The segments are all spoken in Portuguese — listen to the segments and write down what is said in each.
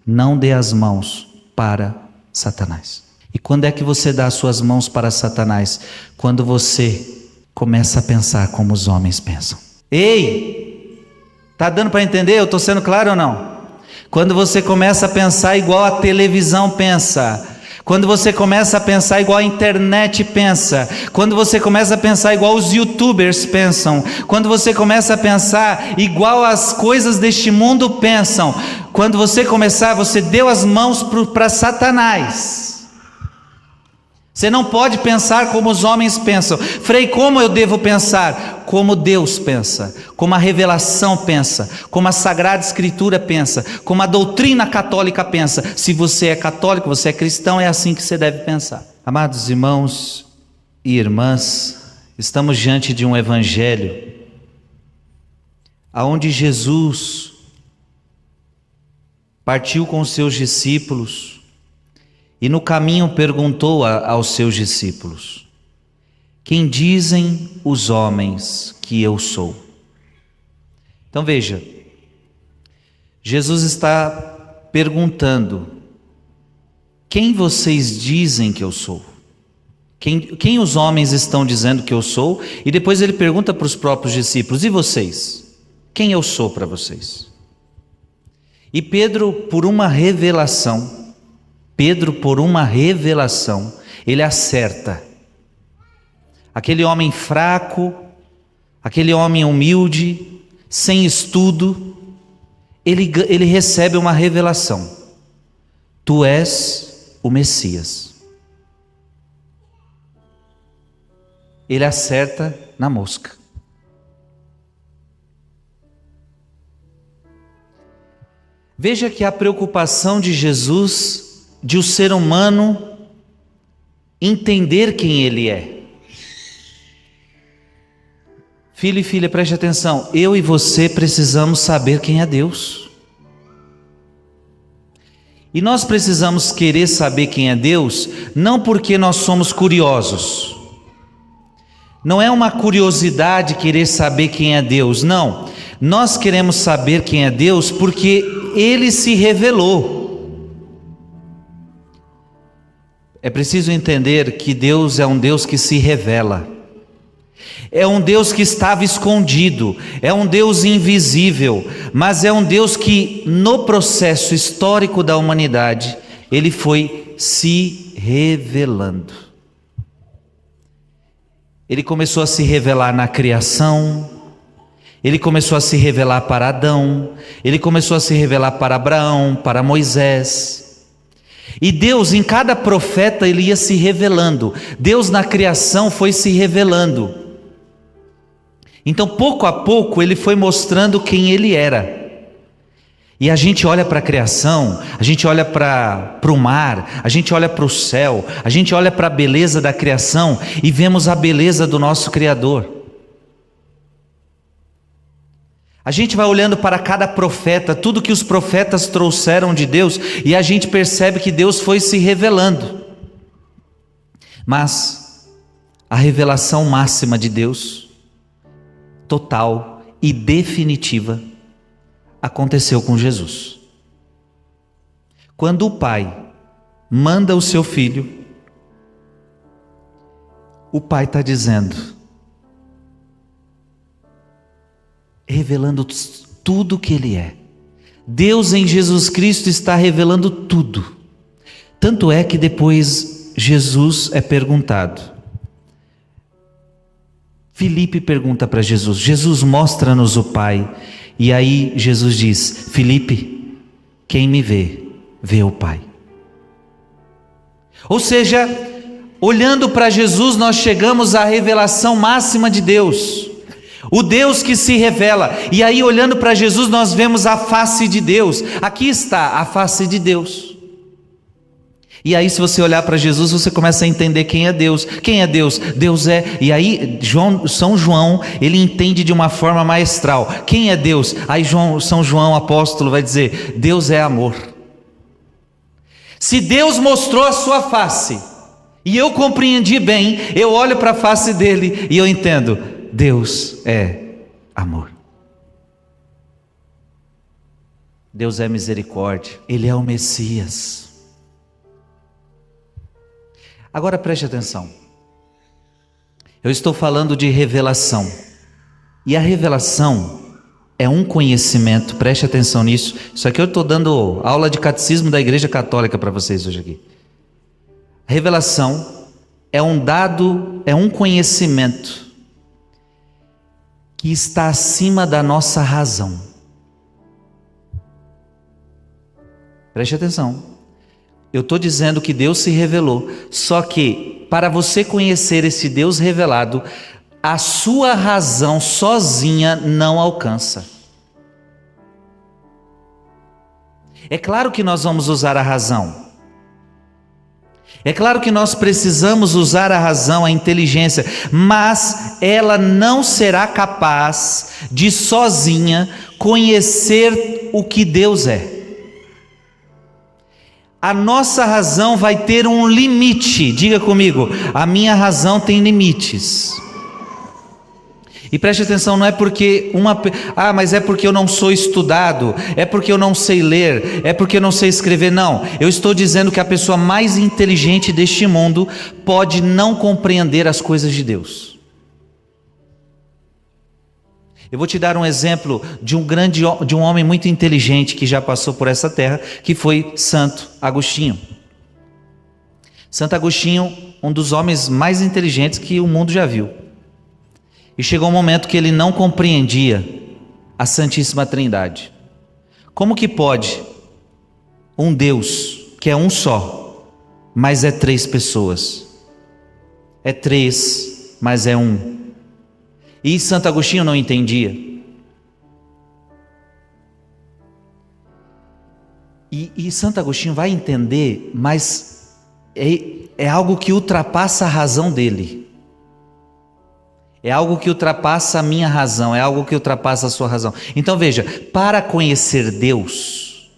não dê as mãos para Satanás. E quando é que você dá as suas mãos para Satanás? Quando você começa a pensar como os homens pensam. Ei, tá dando para entender? Eu estou sendo claro ou não? Quando você começa a pensar igual a televisão pensa, quando você começa a pensar igual a internet pensa, quando você começa a pensar igual os youtubers pensam, quando você começa a pensar igual as coisas deste mundo pensam, quando você começar, você deu as mãos para Satanás. Você não pode pensar como os homens pensam. Frei, como eu devo pensar? Como Deus pensa, como a revelação pensa, como a Sagrada Escritura pensa, como a doutrina católica pensa. Se você é católico, você é cristão, é assim que você deve pensar. Amados irmãos e irmãs, estamos diante de um evangelho aonde Jesus partiu com os seus discípulos e no caminho perguntou aos seus discípulos: quem dizem os homens que eu sou? Então veja, Jesus está perguntando: quem vocês dizem que eu sou? Quem os homens estão dizendo que eu sou? E depois ele pergunta para os próprios discípulos: e vocês? Quem eu sou para vocês? E Pedro, por uma revelação, ele acerta. Aquele homem fraco, aquele homem humilde, sem estudo, ele recebe uma revelação: tu és o Messias. Ele acerta na mosca. Veja que a preocupação de Jesus, de o ser humano entender quem ele é. Filho e filha, preste atenção, eu e você precisamos saber quem é Deus. E nós precisamos querer saber quem é Deus, não porque nós somos curiosos. Não é uma curiosidade querer saber quem é Deus, não. Nós queremos saber quem é Deus porque Ele se revelou. É preciso entender que Deus é um Deus que se revela. É um Deus que estava escondido, é um Deus invisível, mas é um Deus que no processo histórico da humanidade, Ele foi se revelando. Ele começou a se revelar na criação, Ele começou a se revelar para Adão, Ele começou a se revelar para Abraão, para Moisés. E Deus, em cada profeta, Ele ia se revelando. Deus na criação foi se revelando. Então, pouco a pouco, Ele foi mostrando quem Ele era. E a gente olha para a criação, a gente olha para o mar, a gente olha para o céu, a gente olha para a beleza da criação e vemos a beleza do nosso Criador. A gente vai olhando para cada profeta, tudo que os profetas trouxeram de Deus, e a gente percebe que Deus foi se revelando. Mas a revelação máxima de Deus, total e definitiva, aconteceu com Jesus. Quando o Pai manda o seu Filho, o Pai está dizendo, revelando tudo que Ele é. Deus em Jesus Cristo está revelando tudo. Tanto é que depois Jesus é perguntado. Filipe pergunta para Jesus: Jesus, mostra-nos o Pai. E aí Jesus diz: Filipe, quem me vê, vê o Pai. Ou seja, olhando para Jesus, nós chegamos à revelação máxima de Deus. O Deus que se revela. E aí, olhando para Jesus, nós vemos a face de Deus. Aqui está a face de Deus. E aí, se você olhar para Jesus, você começa a entender quem é Deus. Quem é Deus? Deus é... E aí, São João, ele entende de uma forma maestral. Quem é Deus? Aí São João, apóstolo, vai dizer: Deus é amor. Se Deus mostrou a sua face, e eu compreendi bem, eu olho para a face dele e eu entendo: Deus é amor. Deus é misericórdia, Ele é o Messias. Agora preste atenção, eu estou falando de revelação, e a revelação é um conhecimento, preste atenção nisso. Isso aqui eu estou dando aula de catecismo da Igreja Católica para vocês hoje aqui. A revelação é um dado, é um conhecimento que está acima da nossa razão. Preste atenção, eu estou dizendo que Deus se revelou, só que para você conhecer esse Deus revelado, a sua razão sozinha não alcança. É claro que nós vamos usar a razão, é claro que nós precisamos usar a razão, a inteligência, mas ela não será capaz de sozinha conhecer o que Deus é. A nossa razão vai ter um limite. Diga comigo, a minha razão tem limites. E preste atenção, não é porque mas é porque eu não sou estudado, é porque eu não sei ler, é porque eu não sei escrever. Não, eu estou dizendo que a pessoa mais inteligente deste mundo pode não compreender as coisas de Deus. Eu vou te dar um exemplo de um homem muito inteligente que já passou por essa terra, que foi Santo Agostinho. Santo Agostinho, um dos homens mais inteligentes que o mundo já viu. E chegou um momento que ele não compreendia a Santíssima Trindade. Como que pode um Deus que é um só, mas é três pessoas? É três, mas é um. E Santo Agostinho não entendia. E Santo Agostinho vai entender, mas é algo que ultrapassa a razão dele. É algo que ultrapassa a minha razão, é algo que ultrapassa a sua razão. Então veja, para conhecer Deus,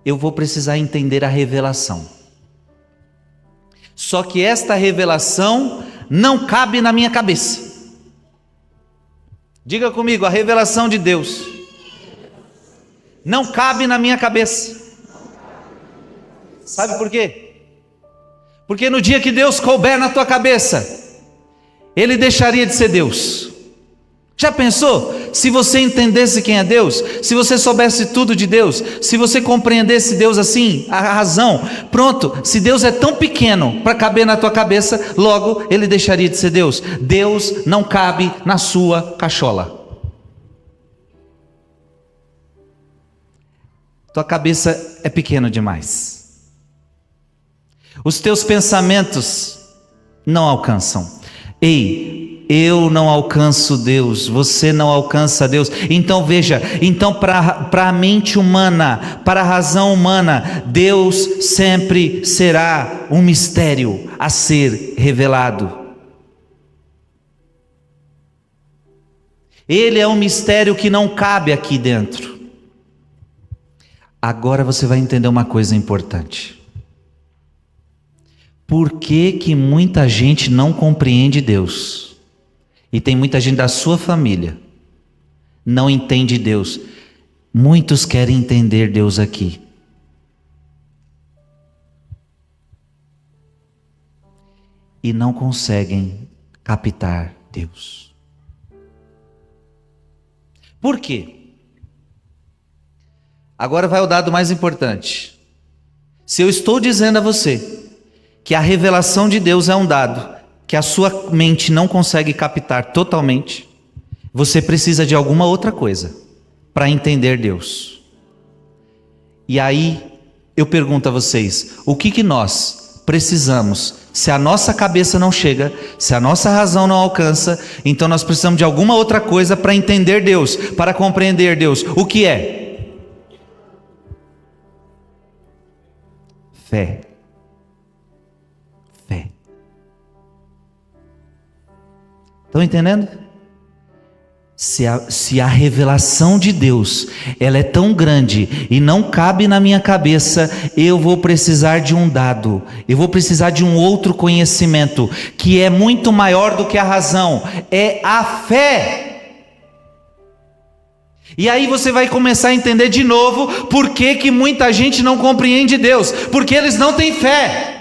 eu vou precisar entender a revelação. Só que esta revelação não cabe na minha cabeça. Diga comigo, a revelação de Deus não cabe na minha cabeça. Sabe por quê? Porque no dia que Deus couber na tua cabeça, Ele deixaria de ser Deus. Já pensou? Se você entendesse quem é Deus, se você soubesse tudo de Deus, se você compreendesse Deus assim, a razão, pronto, se Deus é tão pequeno para caber na tua cabeça, logo Ele deixaria de ser Deus. Deus não cabe na sua cachola. Tua cabeça é pequena demais. Os teus pensamentos não alcançam. Ei, eu não alcanço Deus, você não alcança Deus. Então veja, para a mente humana, para a razão humana, Deus sempre será um mistério a ser revelado. Ele é um mistério que não cabe aqui dentro. Agora você vai entender uma coisa importante. Por que muita gente não compreende Deus? E tem muita gente da sua família não entende Deus. Muitos querem entender Deus aqui. E não conseguem captar Deus. Por quê? Agora vai o dado mais importante. Se eu estou dizendo a você que a revelação de Deus é um dado que a sua mente não consegue captar totalmente, você precisa de alguma outra coisa para entender Deus. E aí eu pergunto a vocês, o que nós precisamos? Se a nossa cabeça não chega, se a nossa razão não alcança, então nós precisamos de alguma outra coisa para entender Deus, para compreender Deus. O que é? Fé. Fé. Estão entendendo? Se a revelação de Deus ela é tão grande e não cabe na minha cabeça, eu vou precisar de um dado, eu vou precisar de um outro conhecimento que é muito maior do que a razão, é a fé. E aí você vai começar a entender de novo por que muita gente não compreende Deus, porque eles não têm fé.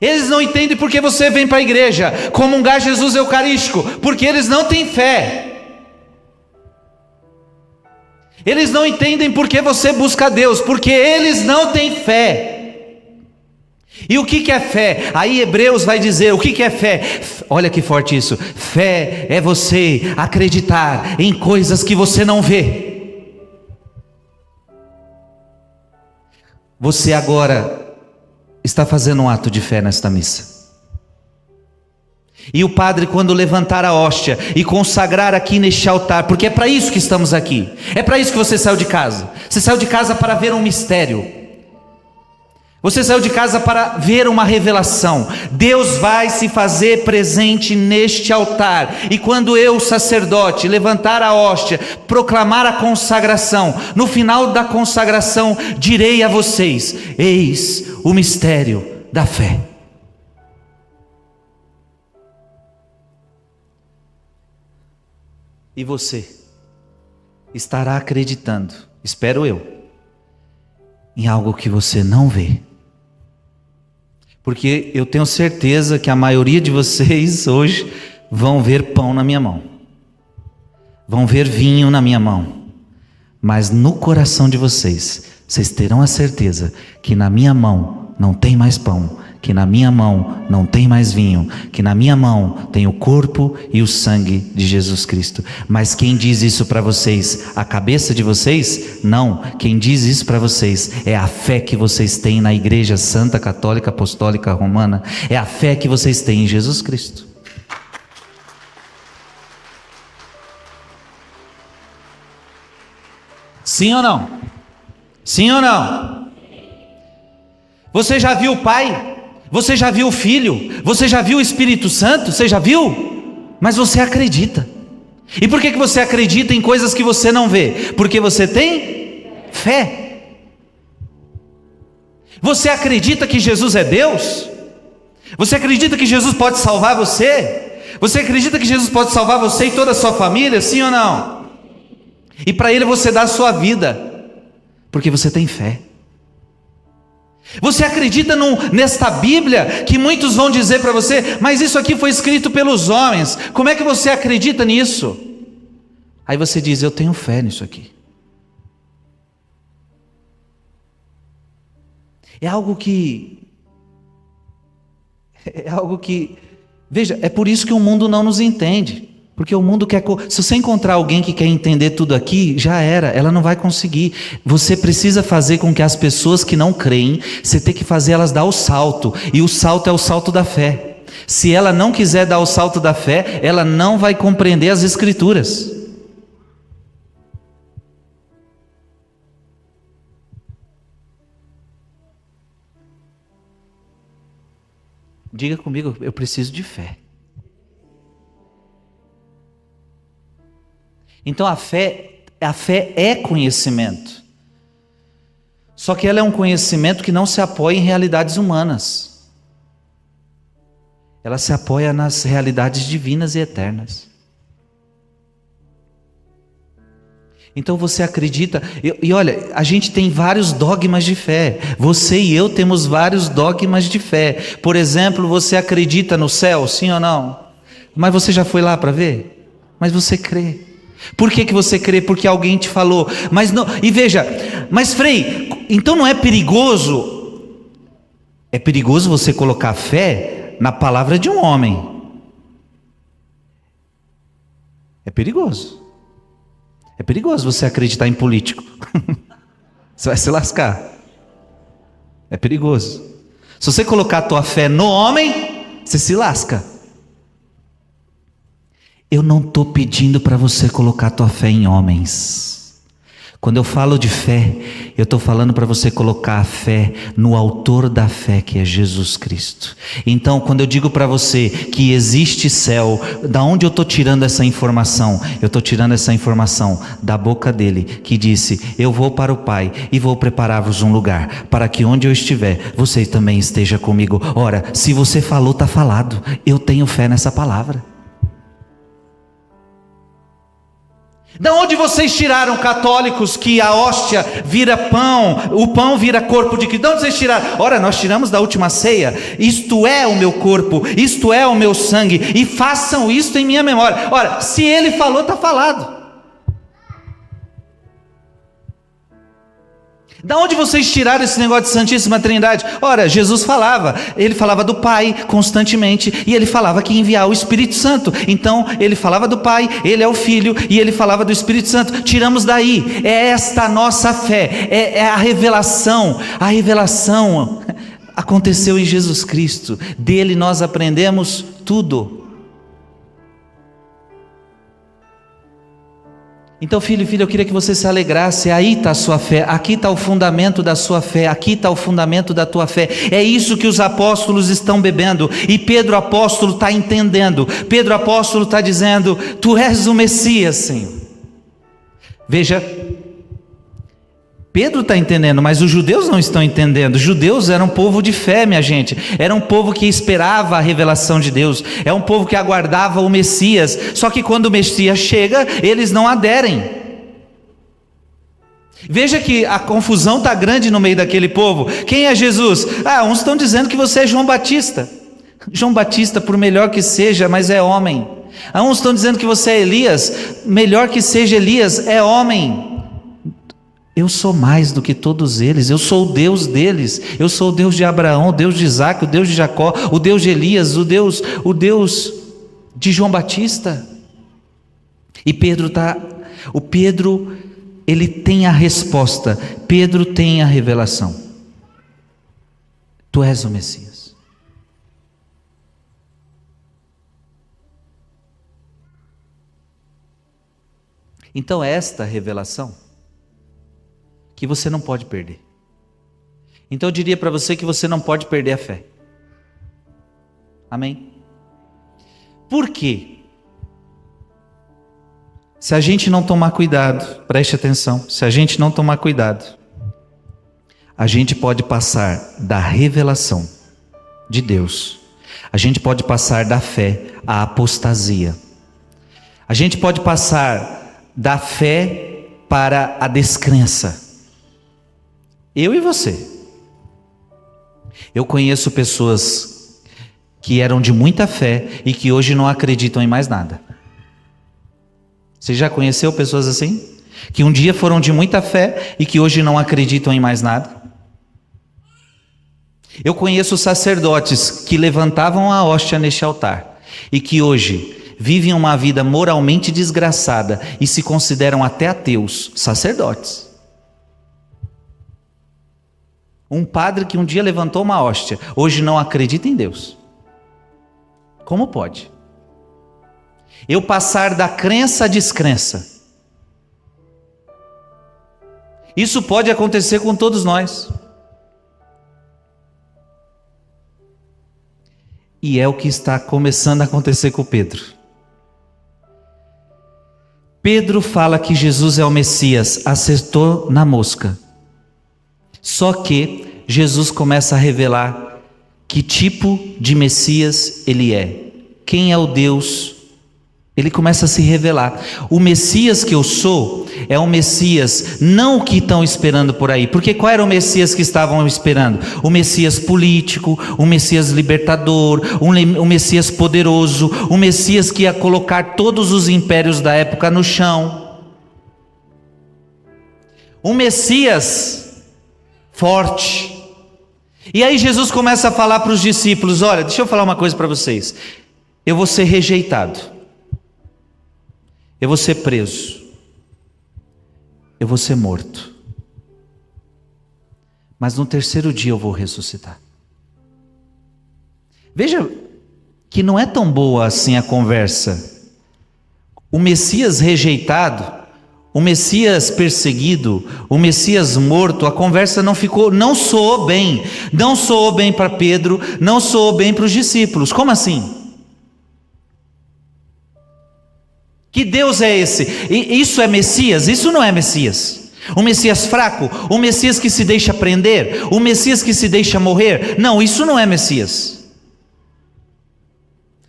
Eles não entendem porque você vem para a igreja comungar Jesus Eucarístico, porque eles não têm fé. Eles não entendem porque você busca Deus, porque eles não têm fé. E o que é fé? Aí Hebreus vai dizer, o que é fé? Olha que forte isso. Fé é você acreditar em coisas que você não vê. Você agora está fazendo um ato de fé nesta missa. E o padre, quando levantar a hóstia e consagrar aqui neste altar, porque é para isso que estamos aqui, é para isso que você saiu de casa. Você saiu de casa para ver um mistério. Você saiu de casa para ver uma revelação. Deus vai se fazer presente neste altar. E quando eu, sacerdote, levantar a hóstia, proclamar a consagração, no final da consagração direi a vocês: eis o mistério da fé. E você estará acreditando, espero eu, em algo que você não vê. Porque eu tenho certeza que a maioria de vocês hoje vão ver pão na minha mão, vão ver vinho na minha mão, mas no coração de vocês, vocês terão a certeza que na minha mão não tem mais pão, que na minha mão não tem mais vinho, que na minha mão tem o corpo e o sangue de Jesus Cristo. Mas quem diz isso para vocês? A cabeça de vocês? Não, quem diz isso para vocês é a fé que vocês têm na Igreja Santa Católica Apostólica Romana, é a fé que vocês têm em Jesus Cristo. Sim ou não? Sim ou não? Você já viu o Pai? Você já viu o Filho? Você já viu o Espírito Santo? Você já viu? Mas você acredita. E por que você acredita em coisas que você não vê? Porque você tem fé. Você acredita que Jesus é Deus? Você acredita que Jesus pode salvar você? Você acredita que Jesus pode salvar você e toda a sua família? Sim ou não? E para Ele você dá a sua vida, porque você tem fé. Você acredita nesta Bíblia que muitos vão dizer para você: mas isso aqui foi escrito pelos homens, como é que você acredita nisso? Aí você diz: eu tenho fé nisso aqui. É algo que, veja, é por isso que o mundo não nos entende. Porque o mundo quer... Se você encontrar alguém que quer entender tudo aqui, já era, ela não vai conseguir. Você precisa fazer com que as pessoas que não creem, você tem que fazer elas dar o salto. E o salto é o salto da fé. Se ela não quiser dar o salto da fé, ela não vai compreender as Escrituras. Diga comigo: eu preciso de fé. Então a fé é conhecimento. Só que ela é um conhecimento que não se apoia em realidades humanas. Ela se apoia nas realidades divinas e eternas. Então você acredita, e olha, a gente tem vários dogmas de fé. Você e eu temos vários dogmas de fé. Por exemplo, você acredita no céu, sim ou não? Mas você já foi lá para ver? Mas você crê. Por que você crê? Porque alguém te falou. Mas não, e veja, mas Frei, então não é perigoso? É perigoso você colocar fé na palavra de um homem. É perigoso. É perigoso você acreditar em político. Você vai se lascar. É perigoso. Se você colocar a tua fé no homem, você se lasca. Eu não estou pedindo para você colocar a tua fé em homens. Quando eu falo de fé, eu estou falando para você colocar a fé no autor da fé, que é Jesus Cristo. Então, quando eu digo para você que existe céu, da onde eu estou tirando essa informação? Eu estou tirando essa informação da boca dele, que disse: eu vou para o Pai e vou preparar-vos um lugar, para que onde eu estiver, você também esteja comigo. Ora, se você falou, está falado. Eu tenho fé nessa palavra. Da onde vocês tiraram, católicos, que a hóstia vira pão, o pão vira corpo de Cristo? De onde vocês tiraram? Ora, nós tiramos da última ceia. Isto é o meu corpo, isto é o meu sangue, e façam isto em minha memória. Ora, se ele falou, está falado. Da onde vocês tiraram esse negócio de Santíssima Trindade? Ora, Jesus falava, ele falava do Pai constantemente, e ele falava que ia enviar o Espírito Santo. Então, ele falava do Pai, ele é o Filho, e ele falava do Espírito Santo. Tiramos daí, é esta a nossa fé, é a revelação. A revelação aconteceu em Jesus Cristo, dele nós aprendemos tudo. Então, filho, eu queria que você se alegrasse. Aí está a sua fé, aqui está o fundamento da sua fé, aqui está o fundamento da tua fé. É isso que os apóstolos estão bebendo, e Pedro apóstolo está entendendo. Pedro apóstolo está dizendo: tu és o Messias, Senhor. Veja, Pedro está entendendo, mas os judeus não estão entendendo. Os judeus eram um povo de fé, minha gente. Era um povo que esperava a revelação de Deus. É um povo que aguardava o Messias. Só que quando o Messias chega, eles não aderem. Veja que a confusão está grande no meio daquele povo. Quem é Jesus? Uns estão dizendo que você é João Batista. João Batista, por melhor que seja, mas é homem. Uns estão dizendo que você é Elias. Melhor que seja Elias, é homem. Eu sou mais do que todos eles, eu sou o Deus deles, eu sou o Deus de Abraão, o Deus de Isaac, o Deus de Jacó, o Deus de Elias, o Deus de João Batista. E Pedro ele tem a resposta, Pedro tem a revelação. Tu és o Messias. Então esta revelação que você não pode perder. Então eu diria para você que você não pode perder a fé. Amém? Por quê? Se a gente não tomar cuidado, preste atenção, se a gente não tomar cuidado, a gente pode passar da revelação de Deus, a gente pode passar da fé à apostasia, a gente pode passar da fé para a descrença. Eu e você. Eu conheço pessoas que eram de muita fé e que hoje não acreditam em mais nada. Você já conheceu pessoas assim? Que um dia foram de muita fé e que hoje não acreditam em mais nada? Eu conheço sacerdotes que levantavam a hóstia neste altar e que hoje vivem uma vida moralmente desgraçada e se consideram até ateus, sacerdotes. Um padre que um dia levantou uma hóstia, hoje não acredita em Deus. Como pode? Eu passar da crença à descrença. Isso pode acontecer com todos nós. E é o que está começando a acontecer com Pedro. Pedro fala que Jesus é o Messias, acertou na mosca. Só que Jesus começa a revelar que tipo de Messias ele é. Quem é o Deus? Ele começa a se revelar. O Messias que eu sou é um Messias, não o que estão esperando por aí. Porque qual era o Messias que estavam esperando? O Messias político, o Messias libertador, um Messias poderoso, um Messias que ia colocar todos os impérios da época no chão. Um Messias forte. E aí Jesus começa a falar para os discípulos: olha, deixa eu falar uma coisa para vocês. Eu vou ser rejeitado. Eu vou ser preso. Eu vou ser morto. Mas no terceiro dia eu vou ressuscitar. Veja que não é tão boa assim a conversa. O Messias rejeitado, o Messias perseguido, o Messias morto, a conversa não soou bem. Não soou bem para Pedro, não soou bem para os discípulos. Como assim? Que Deus é esse? Isso é Messias? Isso não é Messias. Um Messias fraco? Um Messias que se deixa prender? Um Messias que se deixa morrer? Não, isso não é Messias.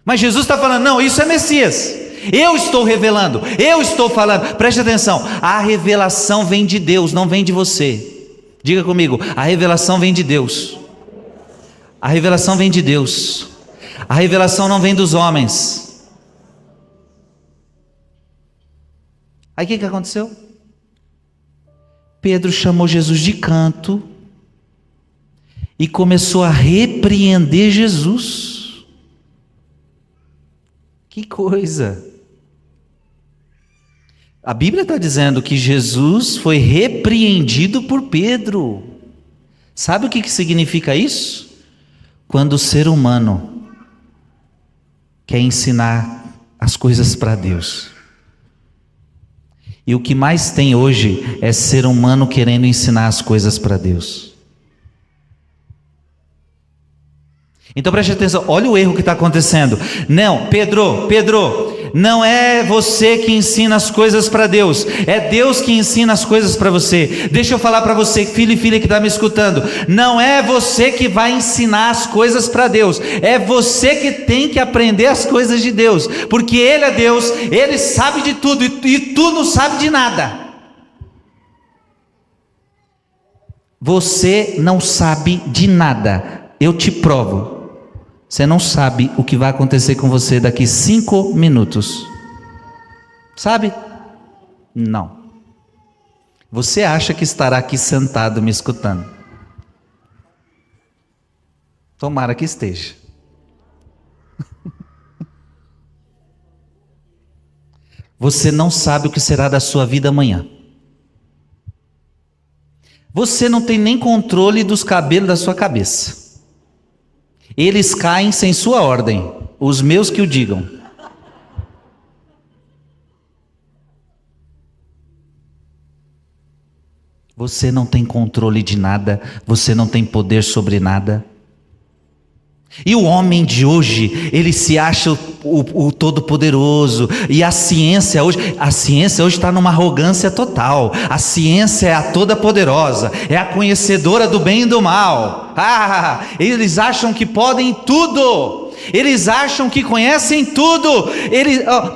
Mas Jesus está falando: não, isso é Messias. Eu estou revelando, eu estou falando. Preste atenção, a revelação vem de Deus, não vem de você. Diga comigo, a revelação vem de Deus. A revelação vem de Deus. A revelação não vem dos homens. Aí o que aconteceu? Pedro chamou Jesus de canto e começou a repreender Jesus. Que coisa! A Bíblia está dizendo que Jesus foi repreendido por Pedro. Sabe o que significa isso? Quando o ser humano quer ensinar as coisas para Deus. E o que mais tem hoje é ser humano querendo ensinar as coisas para Deus. Então preste atenção, olha o erro que está acontecendo. Não, Pedro, não é você que ensina as coisas para Deus, é Deus que ensina as coisas para você. Deixa eu falar para você, filho e filha que está me escutando, não é você que vai ensinar as coisas para Deus, é você que tem que aprender as coisas de Deus, porque Ele é Deus, Ele sabe de tudo e tu não sabe de nada. Você não sabe de nada, eu te provo. Você não sabe o que vai acontecer com você daqui 5 minutos. Sabe? Não. Você acha que estará aqui sentado me escutando? Tomara que esteja. Você não sabe o que será da sua vida amanhã. Você não tem nem controle dos cabelos da sua cabeça. Eles caem sem sua ordem, os meus que o digam. Você não tem controle de nada, você não tem poder sobre nada. E o homem de hoje, ele se acha o todo-poderoso, e a ciência hoje está numa arrogância total. A ciência é a toda-poderosa, é a conhecedora do bem e do mal. Eles acham que podem tudo, eles acham que conhecem tudo,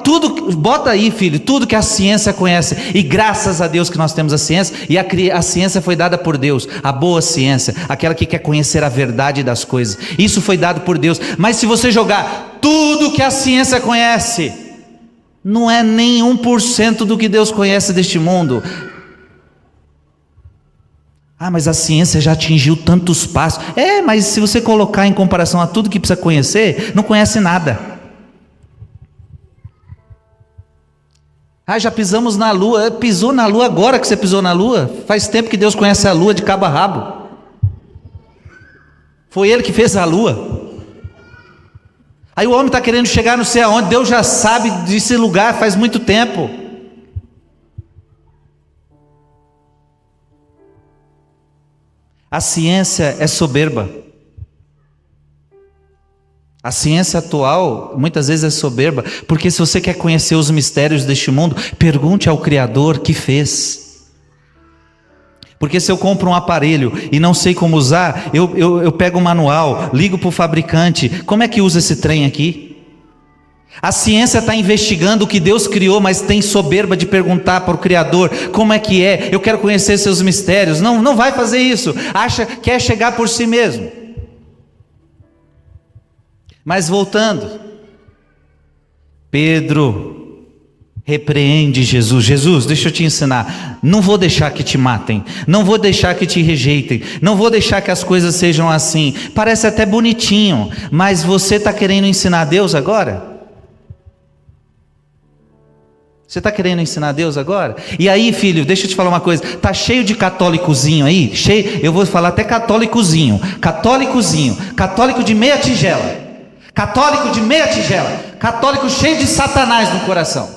tudo, bota aí filho, tudo que a ciência conhece, e graças a Deus que nós temos a ciência, e a ciência foi dada por Deus, a boa ciência, aquela que quer conhecer a verdade das coisas, isso foi dado por Deus. Mas se você jogar tudo que a ciência conhece, não é nem 1% do que Deus conhece deste mundo. Mas a ciência já atingiu tantos passos. Mas se você colocar em comparação a tudo que precisa conhecer, não conhece nada. Já pisamos na lua. Pisou na lua agora que você pisou na lua? Faz tempo que Deus conhece a lua de cabo a rabo. Foi Ele que fez a lua. Aí o homem está querendo chegar não sei aonde. Deus já sabe desse lugar faz muito tempo. A ciência é soberba. A ciência atual muitas vezes é soberba, porque se você quer conhecer os mistérios deste mundo, pergunte ao Criador que fez. Porque se eu compro um aparelho e não sei como usar, eu pego o manual, ligo para o fabricante, como é que usa esse trem aqui? A ciência está investigando o que Deus criou, mas tem soberba de perguntar para o Criador, como é que é? Eu quero conhecer seus mistérios. Não vai fazer isso, quer chegar por si mesmo. Mas voltando, Pedro repreende Jesus. Jesus, deixa eu te ensinar, não vou deixar que te matem, não vou deixar que te rejeitem, não vou deixar que as coisas sejam assim. Parece até bonitinho, mas você está querendo ensinar a Deus agora? Você está querendo ensinar a Deus agora? E aí, filho, deixa eu te falar uma coisa. Está cheio de católicozinho aí? Eu vou falar até católicozinho, católico de meia tigela, católico cheio de Satanás no coração,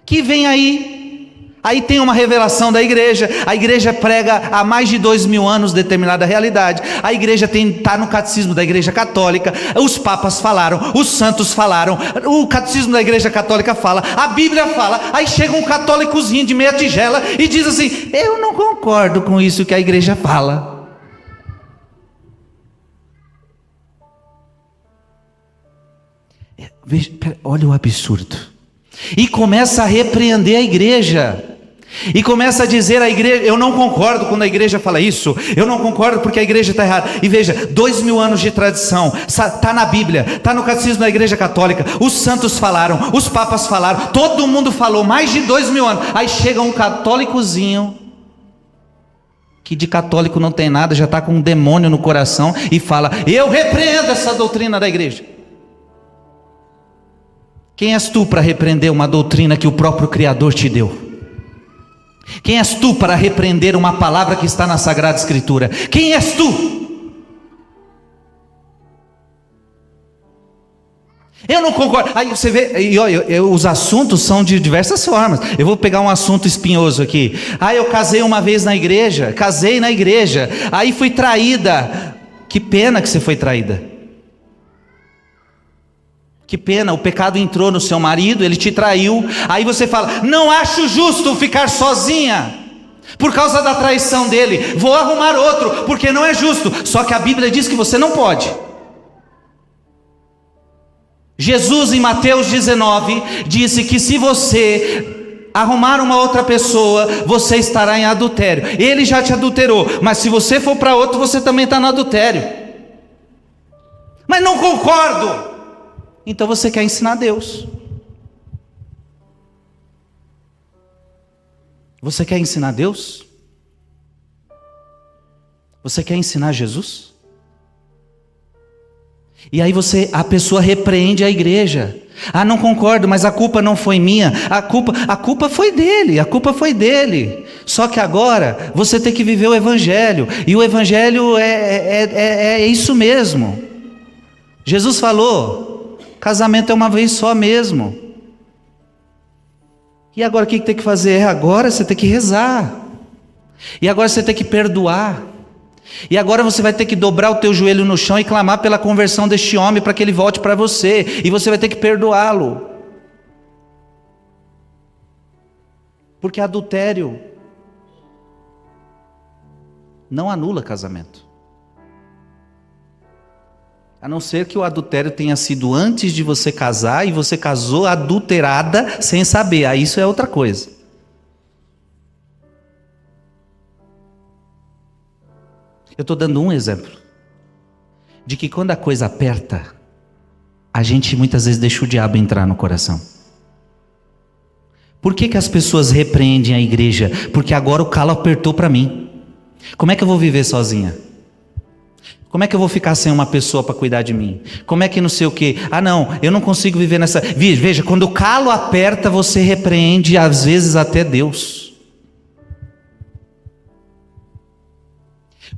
que vem aí tem uma revelação da igreja, a igreja prega há mais de 2000 anos determinada realidade, a igreja está no catecismo da igreja católica, os papas falaram, os santos falaram, o catecismo da igreja católica fala, a Bíblia fala, aí chega um católicozinho de meia tigela e diz assim, eu não concordo com isso que a igreja fala. olha o absurdo. E começa a repreender a igreja. E começa a dizer à igreja, eu não concordo quando a igreja fala isso, eu não concordo porque a igreja está errada. E veja, 2000 anos de tradição, está na Bíblia, está no catecismo da igreja católica, os santos falaram, os papas falaram, todo mundo falou, mais de 2000 anos. Aí chega um católicozinho, que de católico não tem nada, já está com um demônio no coração, e fala, eu repreendo essa doutrina da igreja. Quem és tu para repreender uma doutrina que o próprio Criador te deu? Quem és tu para repreender uma palavra que está na Sagrada Escritura? Quem és tu? Eu não concordo. Aí você vê, os assuntos são de diversas formas. Eu vou pegar um assunto espinhoso aqui. Eu casei uma vez na igreja, aí fui traída. Que pena que você foi traída. Que pena, o pecado entrou no seu marido, ele te traiu. Aí você fala, não acho justo ficar sozinha por causa da traição dele, vou arrumar outro, porque não é justo. Só que a Bíblia diz que você não pode. Jesus em Mateus 19 disse que se você arrumar uma outra pessoa, você estará em adultério. Ele já te adulterou, mas se você for para outro, você também está no adultério. Mas não concordo. Então você quer ensinar Deus. Você quer ensinar Deus? Você quer ensinar Jesus? E aí a pessoa repreende a igreja. Não concordo, mas a culpa não foi minha. A culpa foi dele. Só que agora você tem que viver o evangelho. E o evangelho é isso mesmo. Jesus falou, casamento é uma vez só mesmo. E agora o que tem que fazer? Agora você tem que rezar. E agora você tem que perdoar. E agora você vai ter que dobrar o teu joelho no chão e clamar pela conversão deste homem para que ele volte para você. E você vai ter que perdoá-lo. Porque adultério não anula casamento. A não ser que o adultério tenha sido antes de você casar e você casou adulterada sem saber. Aí isso é outra coisa. Eu estou dando um exemplo de que quando a coisa aperta, a gente muitas vezes deixa o diabo entrar no coração. Por que as pessoas repreendem a igreja? Porque agora o calo apertou para mim. Como é que eu vou viver sozinha? Como é que eu vou ficar sem uma pessoa para cuidar de mim? Como é que não sei o quê? Não, eu não consigo viver nessa... Veja, quando o calo aperta, você repreende às vezes até Deus.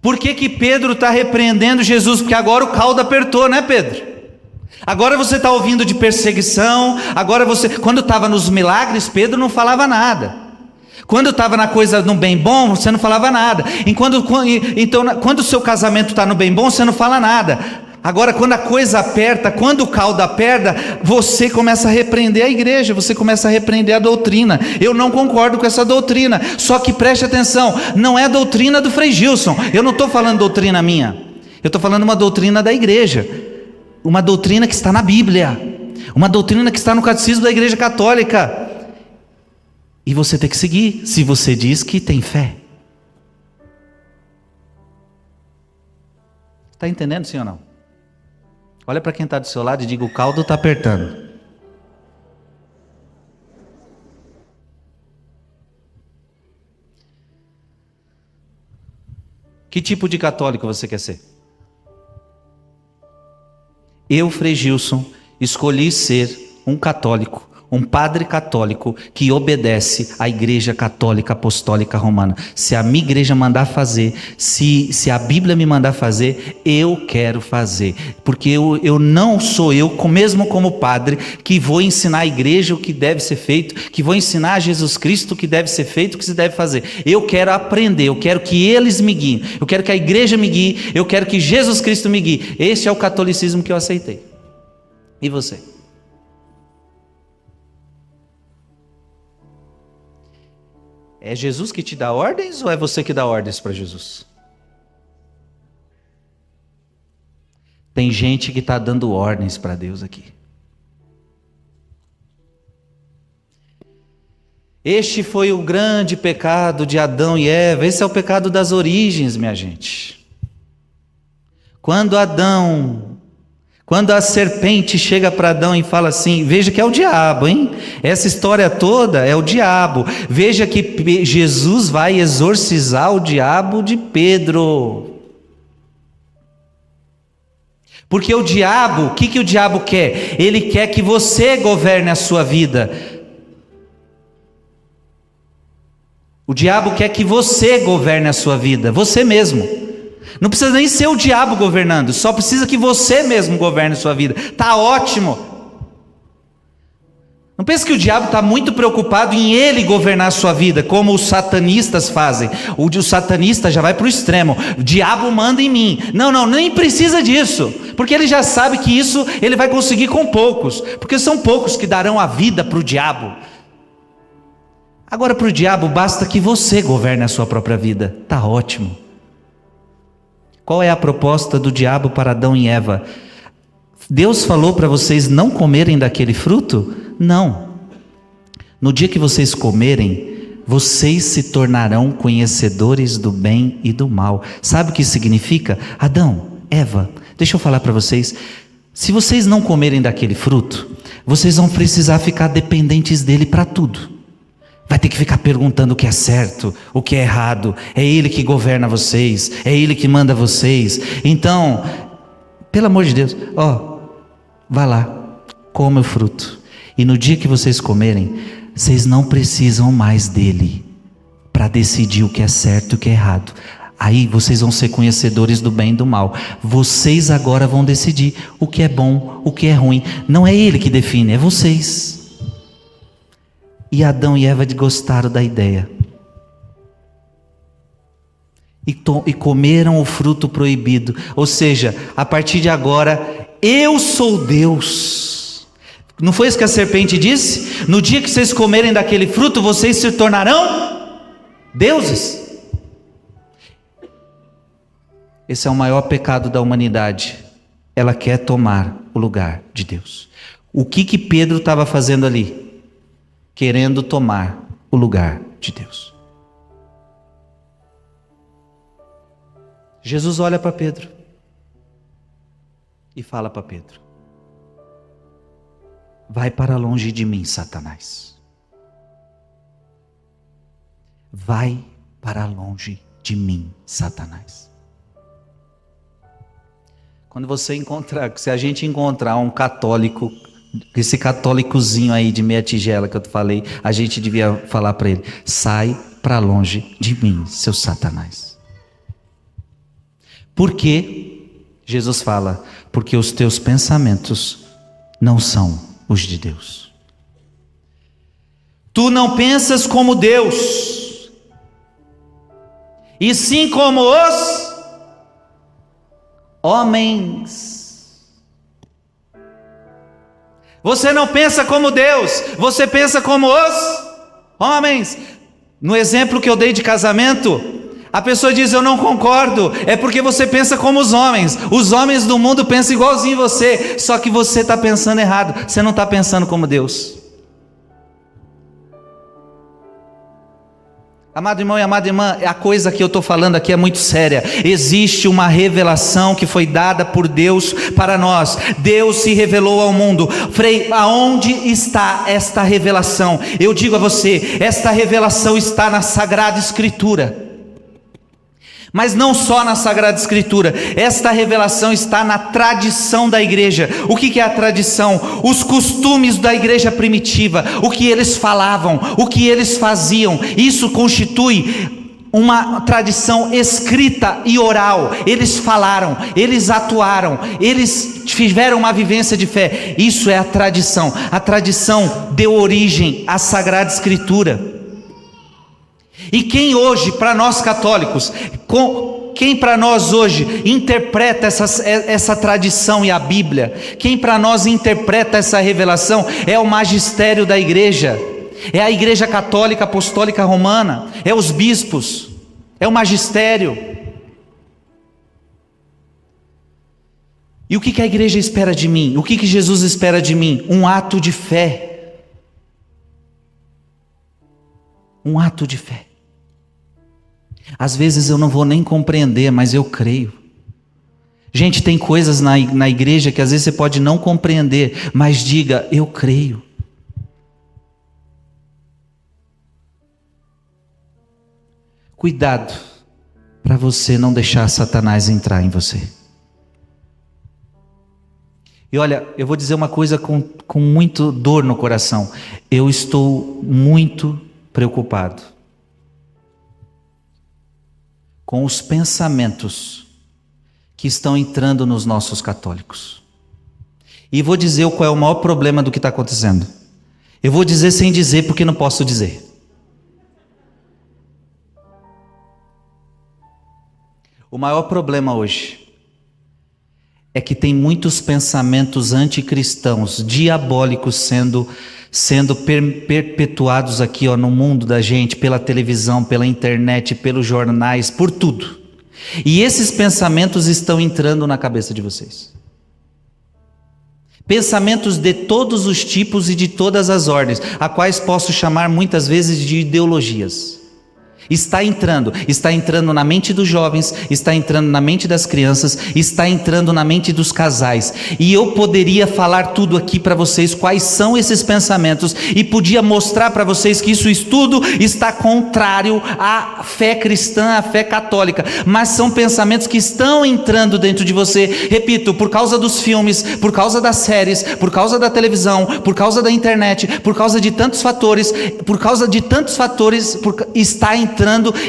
Por que Pedro está repreendendo Jesus? Porque agora o caldo apertou, né, Pedro? Agora você está ouvindo de perseguição. Quando estava nos milagres, Pedro não falava nada. Quando estava na coisa no bem bom, você não falava nada. Então, quando o seu casamento está no bem bom, você não fala nada. Agora, quando a coisa aperta, quando o caldo aperta, você começa a repreender a igreja, você começa a repreender a doutrina. Eu não concordo com essa doutrina. Só que preste atenção, não é a doutrina do Frei Gilson. Eu não estou falando doutrina minha. Eu estou falando uma doutrina da igreja. Uma doutrina que está na Bíblia. Uma doutrina que está no catecismo da igreja católica. E você tem que seguir, se você diz que tem fé. Está entendendo, sim ou não? Olha para quem está do seu lado e diga, o caldo está apertando. Que tipo de católico você quer ser? Eu, Frei Gilson, escolhi ser um católico, um padre católico que obedece à Igreja Católica Apostólica Romana. Se a minha igreja mandar fazer, se a Bíblia me mandar fazer, eu quero fazer. Porque eu não sou eu, mesmo como padre, que vou ensinar a igreja o que deve ser feito, que vou ensinar a Jesus Cristo o que deve ser feito, o que se deve fazer. Eu quero aprender, eu quero que eles me guiem, eu quero que a igreja me guie, eu quero que Jesus Cristo me guie. Esse é o catolicismo que eu aceitei. E você? É Jesus que te dá ordens ou é você que dá ordens para Jesus? Tem gente que está dando ordens para Deus aqui. Este foi o grande pecado de Adão e Eva. Esse é o pecado das origens, minha gente. Quando a serpente chega para Adão e fala assim, veja que é o diabo, hein? Essa história toda é o diabo. Veja que Jesus vai exorcizar o diabo de Pedro. Porque o diabo, o que o diabo quer? Ele quer que você governe a sua vida. O diabo quer que você governe a sua vida, você mesmo. Não precisa nem ser o diabo governando, só precisa que você mesmo governe a sua vida. Tá ótimo. Não pense que o diabo está muito preocupado em ele governar a sua vida, como os satanistas fazem. O satanista já vai para o extremo. O diabo manda em mim. Não, nem precisa disso. Porque ele já sabe que isso ele vai conseguir com poucos. Porque são poucos que darão a vida para o diabo. Agora para o diabo basta que você governe a sua própria vida. Está ótimo. Qual é a proposta do diabo para Adão e Eva? Deus falou para vocês não comerem daquele fruto? Não. No dia que vocês comerem, vocês se tornarão conhecedores do bem e do mal. Sabe o que isso significa? Adão, Eva, deixa eu falar para vocês. Se vocês não comerem daquele fruto, vocês vão precisar ficar dependentes dele para tudo. Vai ter que ficar perguntando o que é certo, o que é errado. É ele que governa vocês, é ele que manda vocês. Então, pelo amor de Deus, vai lá, coma o fruto. E no dia que vocês comerem, vocês não precisam mais dele para decidir o que é certo e o que é errado. Aí vocês vão ser conhecedores do bem e do mal. Vocês agora vão decidir o que é bom, o que é ruim. Não é ele que define, é vocês. E Adão e Eva gostaram da ideia. E comeram o fruto proibido. Ou seja, a partir de agora, eu sou Deus. Não foi isso que a serpente disse? No dia que vocês comerem daquele fruto, vocês se tornarão deuses. Esse é o maior pecado da humanidade. Ela quer tomar o lugar de Deus. O que Pedro estava fazendo ali? Querendo tomar o lugar de Deus. Jesus olha para Pedro e fala para Pedro: vai para longe de mim, Satanás. Vai para longe de mim, Satanás. Quando você encontrar, se a gente encontrar um católico, esse católicozinho aí de meia tigela que eu te falei, a gente devia falar para ele: sai para longe de mim, seu Satanás. Por quê? Jesus fala: porque os teus pensamentos não são os de Deus. Tu não pensas como Deus, e sim como os homens. Você não pensa como Deus, você pensa como os homens. No exemplo que eu dei de casamento, a pessoa diz: eu não concordo, é porque você pensa como os homens. Os homens do mundo pensam igualzinho você, só que você está pensando errado, você não está pensando como Deus. Amado irmão e amada irmã, a coisa que eu estou falando aqui é muito séria. Existe uma revelação que foi dada por Deus para nós. Deus se revelou ao mundo. Frei, aonde está esta revelação? Eu digo a você, esta revelação está na Sagrada Escritura. Mas não só na Sagrada Escritura, esta revelação está na tradição da igreja. O que é a tradição? Os costumes da igreja primitiva, o que eles falavam, o que eles faziam. Isso constitui uma tradição escrita e oral. Eles falaram, eles atuaram, eles tiveram uma vivência de fé. Isso é a tradição. A tradição deu origem à Sagrada Escritura. E quem hoje, para nós católicos, quem para nós hoje interpreta essa tradição e a Bíblia, quem para nós interpreta essa revelação, é o magistério da igreja, é a Igreja Católica Apostólica Romana, é os bispos, é o magistério. E o que a igreja espera de mim? O que Jesus espera de mim? Um ato de fé. Um ato de fé. Às vezes eu não vou nem compreender, mas eu creio. Gente, tem coisas na igreja que às vezes você pode não compreender, mas diga, eu creio. Cuidado para você não deixar Satanás entrar em você. E olha, eu vou dizer uma coisa com muito dor no coração. Eu estou muito preocupado com os pensamentos que estão entrando nos nossos católicos. E vou dizer qual é o maior problema do que está acontecendo. Eu vou dizer sem dizer porque não posso dizer. O maior problema hoje é que tem muitos pensamentos anticristãos, diabólicos sendo perpetuados aqui no mundo da gente, pela televisão, pela internet, pelos jornais, por tudo. E esses pensamentos estão entrando na cabeça de vocês. Pensamentos de todos os tipos e de todas as ordens, a quais posso chamar muitas vezes de ideologias. Está entrando na mente dos jovens, está entrando na mente das crianças, está entrando na mente dos casais. E eu poderia falar tudo aqui para vocês, quais são esses pensamentos, e podia mostrar para vocês que isso tudo está contrário à fé cristã, à fé católica, mas são pensamentos que estão entrando dentro de você, repito, por causa dos filmes, por causa das séries, por causa da televisão, por causa da internet, por causa de tantos fatores, está entrando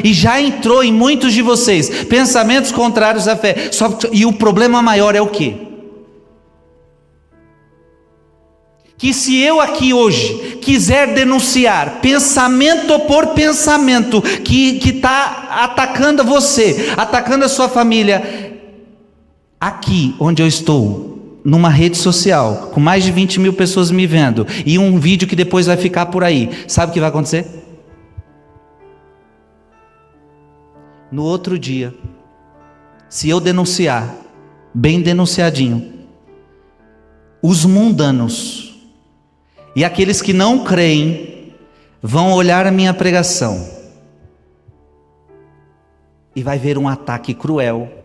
e já entrou em muitos de vocês, pensamentos contrários à fé. E o problema maior é o quê? Que se eu aqui hoje quiser denunciar pensamento por pensamento que está atacando você, atacando a sua família, aqui onde eu estou, numa rede social, com mais de 20 mil pessoas me vendo, e um vídeo que depois vai ficar por aí, sabe o que vai acontecer? No outro dia, se eu denunciar, bem denunciadinho, os mundanos e aqueles que não creem vão olhar a minha pregação e vai ver um ataque cruel,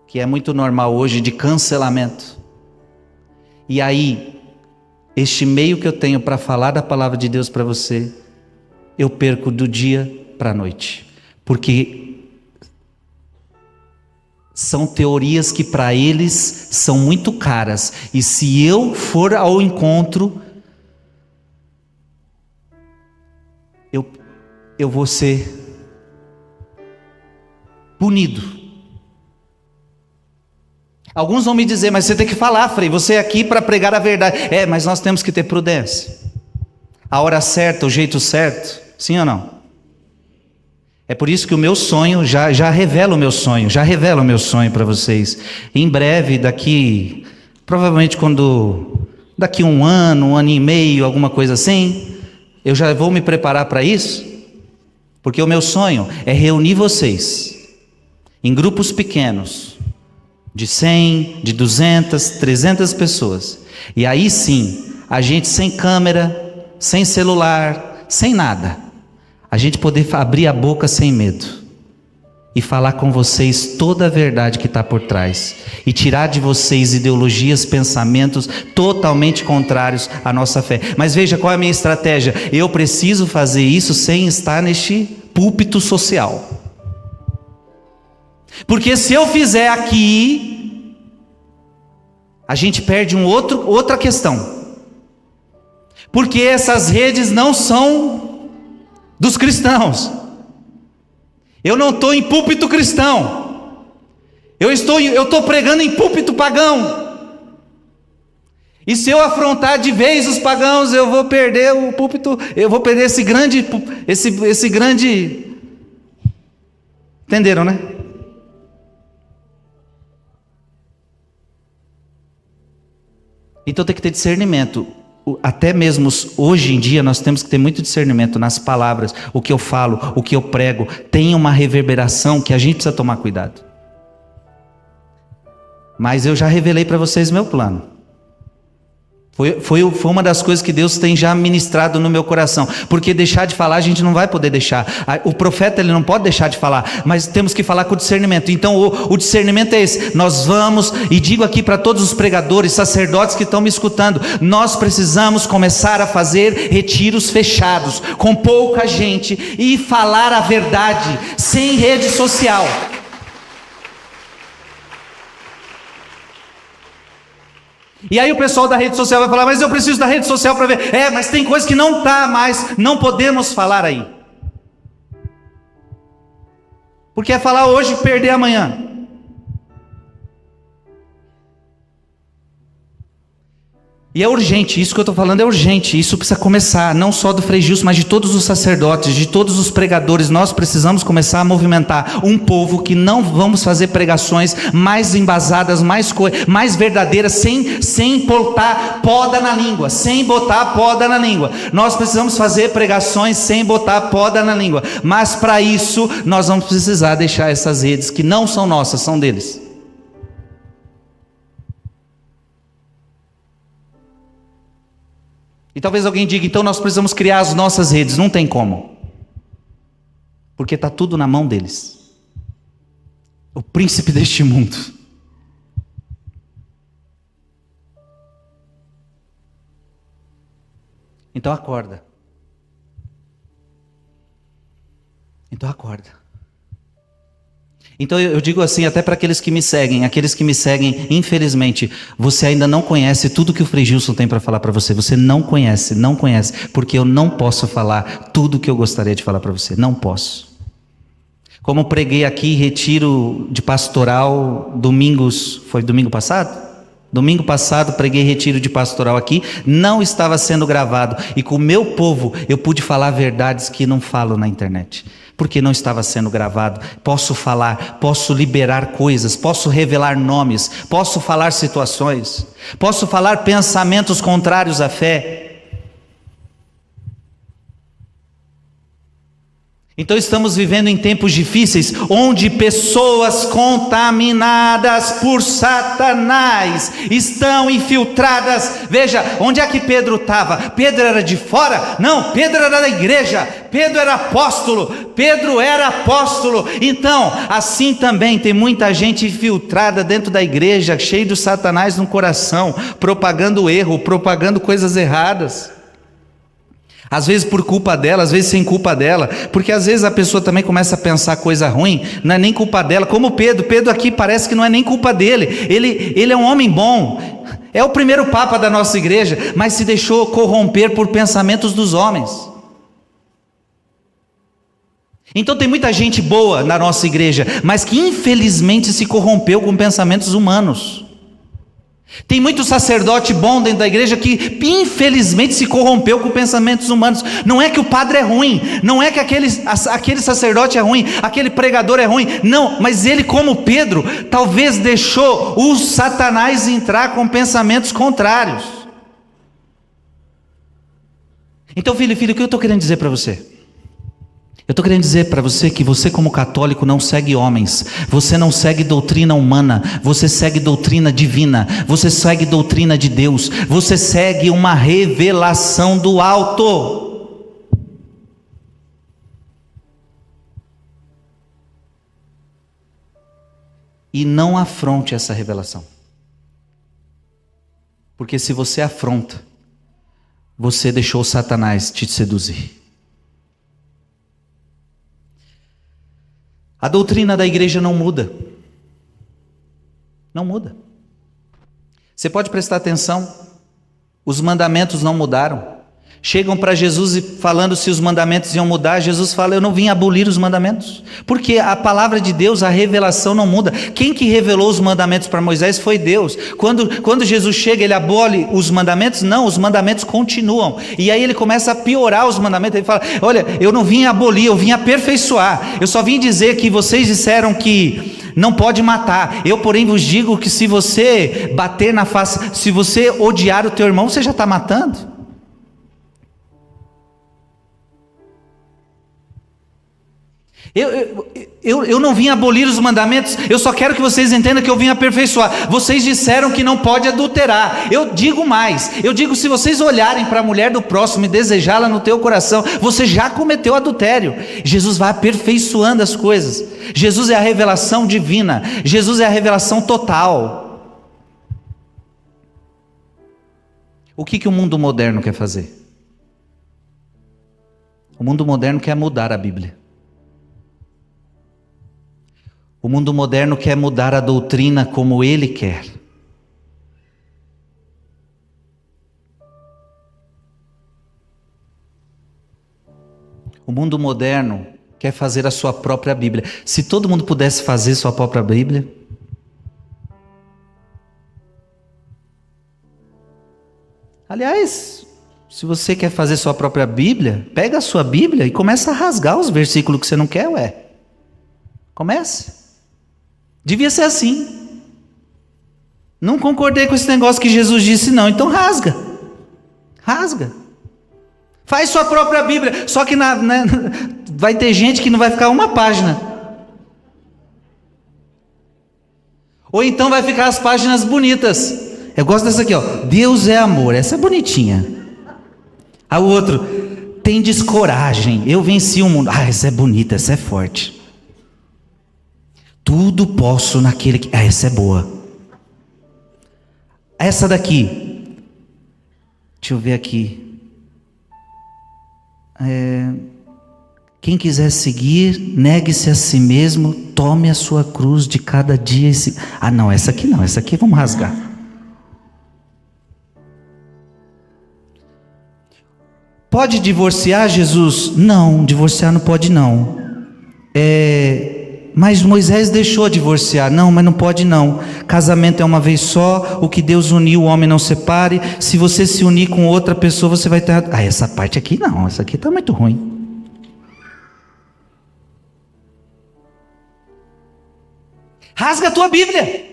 que é muito normal hoje, de cancelamento. E aí, este meio que eu tenho para falar da palavra de Deus para você, eu perco do dia para a noite. Porque são teorias que para eles são muito caras. E se eu for ao encontro, eu vou ser punido. Alguns vão me dizer, mas você tem que falar, Frei, você é aqui para pregar a verdade. Mas nós temos que ter prudência. A hora certa, o jeito certo, sim ou não? É por isso que o meu sonho, já revela o meu sonho para vocês. Em breve, provavelmente daqui um ano e meio, alguma coisa assim, eu já vou me preparar para isso, porque o meu sonho é reunir vocês em grupos pequenos, de 100, de 200, 300 pessoas. E aí sim, a gente sem câmera, sem celular, sem nada, a gente poder abrir a boca sem medo e falar com vocês toda a verdade que está por trás e tirar de vocês ideologias, pensamentos totalmente contrários à nossa fé. Mas veja qual é a minha estratégia: eu preciso fazer isso sem estar neste púlpito social, porque se eu fizer aqui, a gente perde outra questão, porque essas redes não são dos cristãos. Eu não estou em púlpito cristão, eu estou pregando em púlpito pagão. E se eu afrontar de vez os pagãos, eu vou perder o púlpito, eu vou perder esse grande, entenderam, né? Então tem que ter discernimento. Até mesmo hoje em dia nós temos que ter muito discernimento nas palavras, o que eu falo, o que eu prego, tem uma reverberação que a gente precisa tomar cuidado. Mas eu já revelei para vocês meu plano. Foi uma das coisas que Deus tem já ministrado no meu coração, porque deixar de falar a gente não vai poder deixar. O profeta ele não pode deixar de falar, mas temos que falar com discernimento. Então o discernimento é esse. Nós vamos, e digo aqui para todos os pregadores, sacerdotes que estão me escutando, nós precisamos começar a fazer retiros fechados, com pouca gente, e falar a verdade, sem rede social. E aí o pessoal da rede social vai falar, mas eu preciso da rede social para ver. Mas tem coisa que não está mais, não podemos falar aí. Porque é falar hoje e perder amanhã. E é urgente, isso que eu estou falando é urgente, isso precisa começar, não só do Frei Gilson, mas de todos os sacerdotes, de todos os pregadores. Nós precisamos começar a movimentar um povo que não vamos fazer pregações mais embasadas, mais verdadeiras, sem botar poda na língua, Nós precisamos fazer pregações sem botar poda na língua, mas para isso nós vamos precisar deixar essas redes que não são nossas, são deles. E talvez alguém diga, então nós precisamos criar as nossas redes. Não tem como. Porque está tudo na mão deles. O príncipe deste mundo. Então acorda. Então eu digo assim, até para aqueles que me seguem, infelizmente, você ainda não conhece tudo que o Frei Gilson tem para falar para você. Você não conhece, porque eu não posso falar tudo que eu gostaria de falar para você. Não posso. Como preguei aqui, retiro de pastoral, foi domingo passado? Domingo passado preguei retiro de pastoral aqui, não estava sendo gravado, e com o meu povo eu pude falar verdades que não falo na internet, porque não estava sendo gravado. Posso falar, posso liberar coisas, posso revelar nomes, posso falar situações, posso falar pensamentos contrários à fé. Então estamos vivendo em tempos difíceis, onde pessoas contaminadas por Satanás estão infiltradas. Veja, onde é que Pedro estava? Pedro era de fora? Não, Pedro era da igreja. Pedro era apóstolo. Então, assim também tem muita gente infiltrada dentro da igreja, cheio de Satanás no coração, propagando erro, propagando coisas erradas. Às vezes por culpa dela, às vezes sem culpa dela, porque às vezes a pessoa também começa a pensar coisa ruim, não é nem culpa dela, como Pedro aqui parece que não é nem culpa dele, ele é um homem bom, é o primeiro papa da nossa igreja, mas se deixou corromper por pensamentos dos homens. Então tem muita gente boa na nossa igreja, mas que infelizmente se corrompeu com pensamentos humanos. Tem muito sacerdote bom dentro da igreja que infelizmente se corrompeu com pensamentos humanos. Não é que o padre é ruim, não é que aquele sacerdote é ruim, aquele pregador é ruim, não, mas ele, como Pedro, talvez deixou o Satanás entrar com pensamentos contrários. Então filho, o que eu estou querendo dizer para você? Eu estou querendo dizer para você que você, como católico, não segue homens, você não segue doutrina humana, você segue doutrina divina, você segue doutrina de Deus, você segue uma revelação do alto. E não afronte essa revelação, porque se você afronta, você deixou Satanás te seduzir. A doutrina da igreja não muda. Não muda. Você pode prestar atenção, os mandamentos não mudaram. Chegam para Jesus e falando se os mandamentos iam mudar, Jesus fala, eu não vim abolir os mandamentos, porque a palavra de Deus, a revelação não muda. Quem que revelou os mandamentos para Moisés foi Deus. Quando Jesus chega, ele abole os mandamentos? Não, os mandamentos continuam, e aí ele começa a piorar os mandamentos. Ele fala, olha, eu não vim abolir, eu vim aperfeiçoar, eu só vim dizer que vocês disseram que não pode matar, eu porém vos digo que se você bater na face, se você odiar o teu irmão, você já está matando. Eu não vim abolir os mandamentos, eu só quero que vocês entendam que eu vim aperfeiçoar. Vocês disseram que não pode adulterar. Eu digo mais, eu digo, se vocês olharem para a mulher do próximo e desejá-la no teu coração, você já cometeu adultério. Jesus vai aperfeiçoando as coisas. Jesus é a revelação divina, Jesus é a revelação total. O que o mundo moderno quer fazer? O mundo moderno quer mudar a Bíblia. O mundo moderno quer mudar a doutrina como ele quer. O mundo moderno quer fazer a sua própria Bíblia. Se todo mundo pudesse fazer sua própria Bíblia, aliás, se você quer fazer sua própria Bíblia, pega a sua Bíblia e começa a rasgar os versículos que você não quer, ué. Comece. Devia ser assim. Não concordei com esse negócio que Jesus disse, não. Então rasga. Rasga. Faz sua própria Bíblia. Só que vai ter gente que não vai ficar uma página. Ou então vai ficar as páginas bonitas. Eu gosto dessa aqui, ó. Deus é amor. Essa é bonitinha. A outro, tem descoragem. Eu venci o mundo. Ah, essa é bonita, essa é forte. Tudo posso naquele que... Ah, essa é boa. Essa daqui. Deixa eu ver aqui. Quem quiser seguir, negue-se a si mesmo, tome a sua cruz de cada dia. Ah, não, essa aqui não. Essa aqui vamos rasgar. Pode divorciar, Jesus? Não, divorciar não pode não. Mas Moisés deixou divorciar. Não, mas não pode não. Casamento é uma vez só. O que Deus uniu, o homem não separe. Se você se unir com outra pessoa, você vai ter... Ah, essa parte aqui não. Essa aqui está muito ruim. Rasga a tua Bíblia.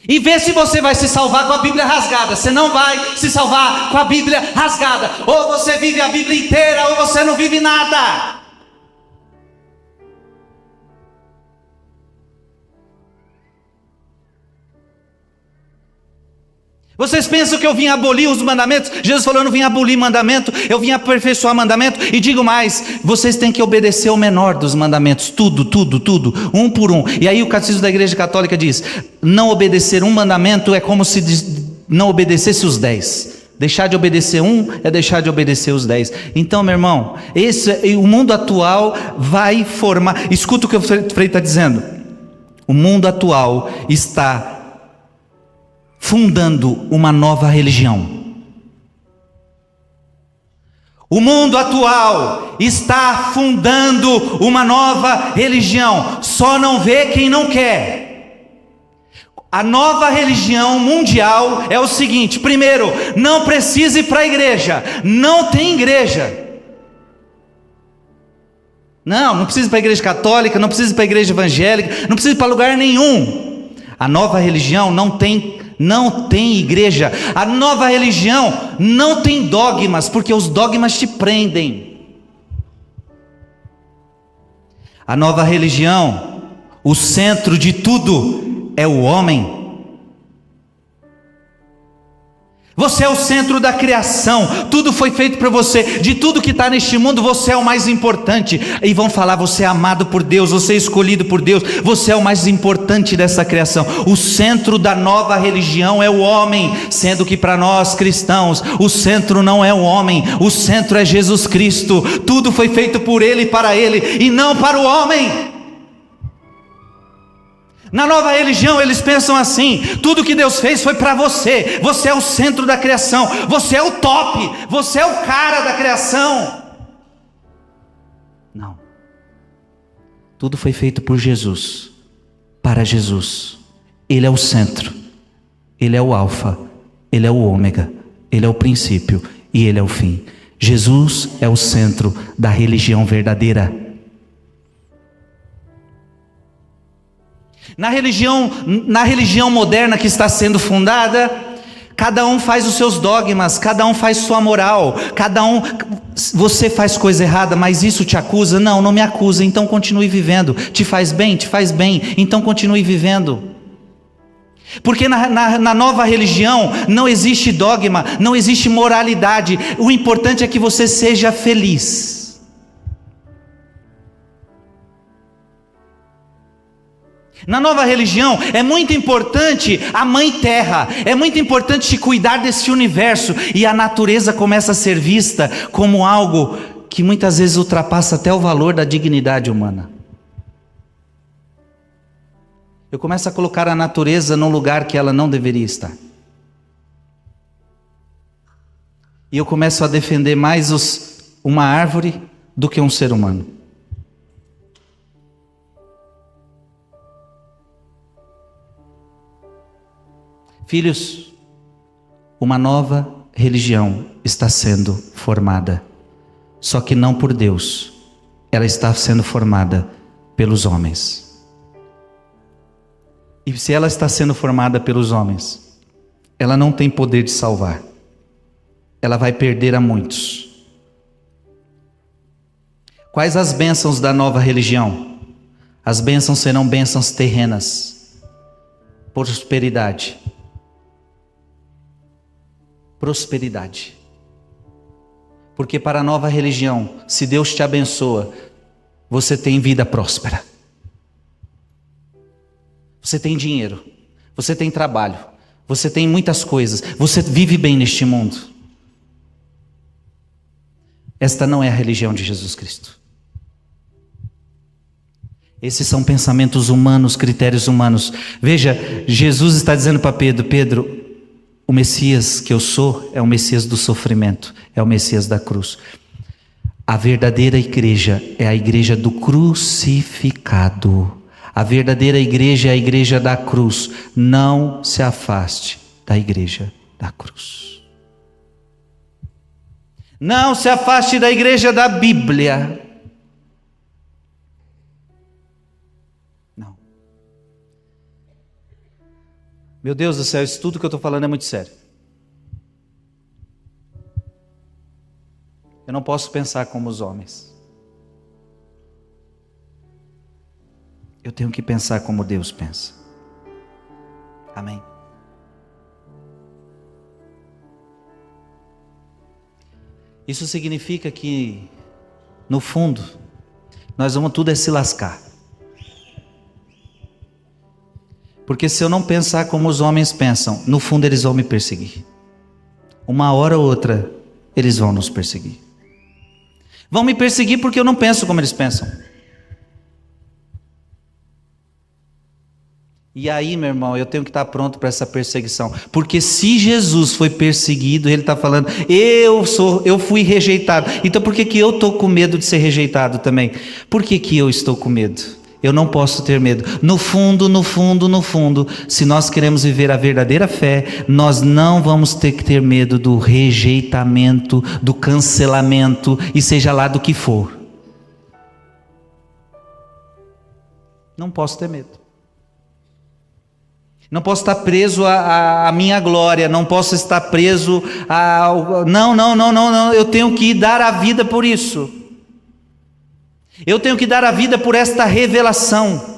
E vê se você vai se salvar com a Bíblia rasgada. Você não vai se salvar com a Bíblia rasgada. Ou você vive a Bíblia inteira, ou você não vive nada. Vocês pensam que eu vim abolir os mandamentos? Jesus falou, eu não vim abolir mandamento, eu vim aperfeiçoar mandamento. E digo mais, vocês têm que obedecer o menor dos mandamentos, tudo, um por um. E aí o catecismo da Igreja Católica diz, não obedecer um mandamento é como se não obedecesse os 10. Deixar de obedecer um é deixar de obedecer os 10. Então, meu irmão, o mundo atual vai formar... Escuta o que o Frei está dizendo. O mundo atual está fundando uma nova religião. O mundo atual está fundando uma nova religião. Só não vê quem não quer. A nova religião mundial é o seguinte: primeiro, não precisa ir para a igreja. Não tem igreja. Não precisa ir para a igreja católica, não precisa ir para a igreja evangélica, não precisa ir para lugar nenhum. A nova religião não tem igreja. A nova religião não tem dogmas, porque os dogmas te prendem. A nova religião, o centro de tudo é o homem. Você é o centro da criação, tudo foi feito para você. De tudo que está neste mundo, você é o mais importante. E vão falar, você é amado por Deus, você é escolhido por Deus, você é o mais importante dessa criação. O centro da nova religião é o homem, sendo que para nós cristãos, o centro não é o homem, o centro é Jesus Cristo. Tudo foi feito por Ele e para Ele, e não para o homem. Na nova religião eles pensam assim: tudo que Deus fez foi para você. Você é o centro da criação. Você é o top. Você é o cara da criação. Não. Tudo foi feito por Jesus, para Jesus. Ele é o centro. Ele é o alfa. Ele é o ômega. Ele é o princípio e Ele é o fim. Jesus é o centro da religião verdadeira. Na religião moderna que está sendo fundada, Cada um faz os seus dogmas, cada um faz sua moral, cada um... Você faz coisa errada, mas isso te acusa? Não, não me acusa, então continue vivendo. Te faz bem? Te faz bem, então continue vivendo. Porque na nova religião não existe dogma, não existe moralidade. O importante é que você seja feliz. Na nova religião é muito importante a mãe terra, é muito importante cuidar desse universo, e a natureza começa a ser vista como algo que muitas vezes ultrapassa até o valor da dignidade humana. Eu começo a colocar a natureza num lugar que ela não deveria estar. E eu começo a defender mais uma árvore do que um ser humano. Filhos, uma nova religião está sendo formada, só que não por Deus, ela está sendo formada pelos homens. E se ela está sendo formada pelos homens, ela não tem poder de salvar, ela vai perder a muitos. Quais as bênçãos da nova religião? As bênçãos serão bênçãos terrenas, prosperidade. Prosperidade. Porque para a nova religião, se Deus te abençoa, você tem vida próspera. Você tem dinheiro, você tem trabalho, você tem muitas coisas, você vive bem neste mundo. Esta não é a religião de Jesus Cristo. Esses são pensamentos humanos, critérios humanos. Veja, Jesus está dizendo para Pedro: Pedro, o Messias que eu sou é o Messias do sofrimento, é o Messias da cruz. A verdadeira igreja é a igreja do crucificado. A verdadeira igreja é a igreja da cruz. Não se afaste da igreja da cruz. Não se afaste da igreja da Bíblia. Não. Meu Deus do céu, isso tudo que eu estou falando é muito sério. Eu não posso pensar como os homens. Eu tenho que pensar como Deus pensa. Amém? Isso significa que, no fundo, nós vamos tudo é se lascar. Porque se eu não pensar como os homens pensam, no fundo eles vão me perseguir. Uma hora ou outra, eles vão nos perseguir. Vão me perseguir porque eu não penso como eles pensam. E aí, meu irmão, eu tenho que estar pronto para essa perseguição. Porque se Jesus foi perseguido, ele está falando, eu fui rejeitado. Então por que eu estou com medo de ser rejeitado também? Por que eu estou com medo? Eu não posso ter medo. No fundo, se nós queremos viver a verdadeira fé, nós não vamos ter que ter medo do rejeitamento, do cancelamento, e seja lá do que for. Não posso ter medo. Não posso estar preso à minha glória, não posso estar preso a... Não, eu tenho que dar a vida por isso. Eu tenho que dar a vida por esta revelação.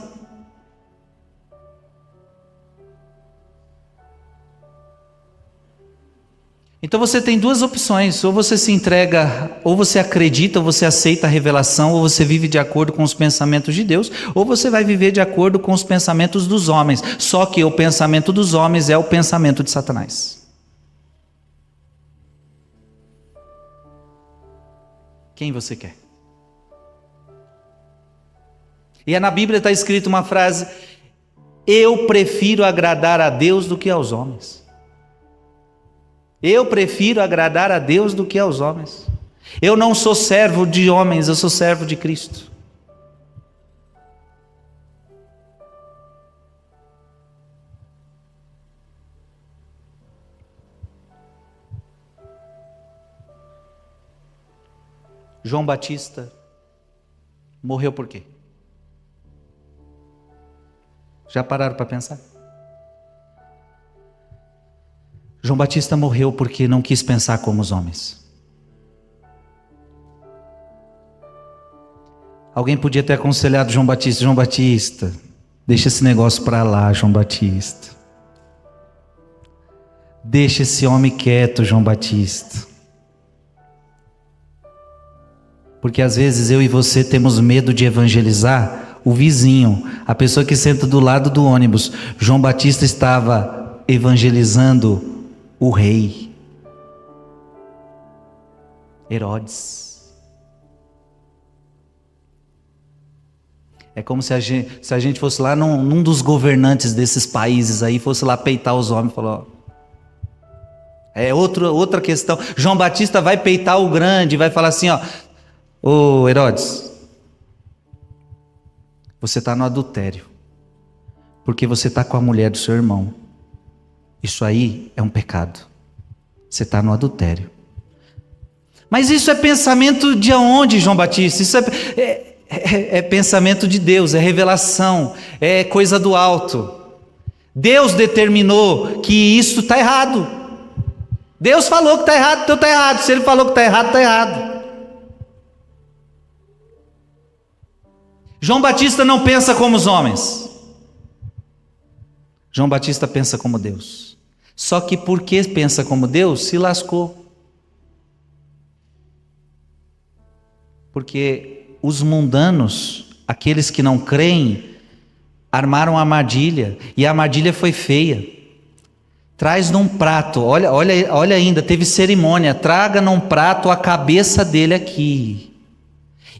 Então você tem duas opções: ou você se entrega, ou você acredita, ou você aceita a revelação, ou você vive de acordo com os pensamentos de Deus, ou você vai viver de acordo com os pensamentos dos homens. Só que o pensamento dos homens é o pensamento de Satanás. Quem você quer? E na Bíblia está escrito uma frase: eu prefiro agradar a Deus do que aos homens. Eu prefiro agradar a Deus do que aos homens. Eu não sou servo de homens, eu sou servo de Cristo. João Batista morreu por quê? Já pararam para pensar? João Batista morreu porque não quis pensar como os homens. Alguém podia ter aconselhado João Batista: João Batista, deixa esse negócio para lá, João Batista. Deixa esse homem quieto, João Batista. Porque às vezes eu e você temos medo de evangelizar o vizinho, a pessoa que senta do lado do ônibus. João Batista estava evangelizando o rei Herodes. É como se a gente fosse lá num dos governantes desses países aí, fosse lá peitar os homens e falar: é outra questão. João Batista vai peitar o grande, vai falar assim: ô Herodes, você está no adultério, porque você está com a mulher do seu irmão. Isso aí é um pecado. Você está no adultério. Mas isso é pensamento de onde, João Batista? Isso é pensamento de Deus, é revelação, é coisa do alto. Deus determinou que isso está errado. Deus falou que está errado, então está errado. Se Ele falou que está errado, está errado. João Batista não pensa como os homens. João Batista pensa como Deus. Só que porque pensa como Deus, se lascou. Porque os mundanos, aqueles que não creem, armaram a armadilha, e a armadilha foi feia. Traz num prato, olha ainda, teve cerimônia, traga num prato a cabeça dele aqui.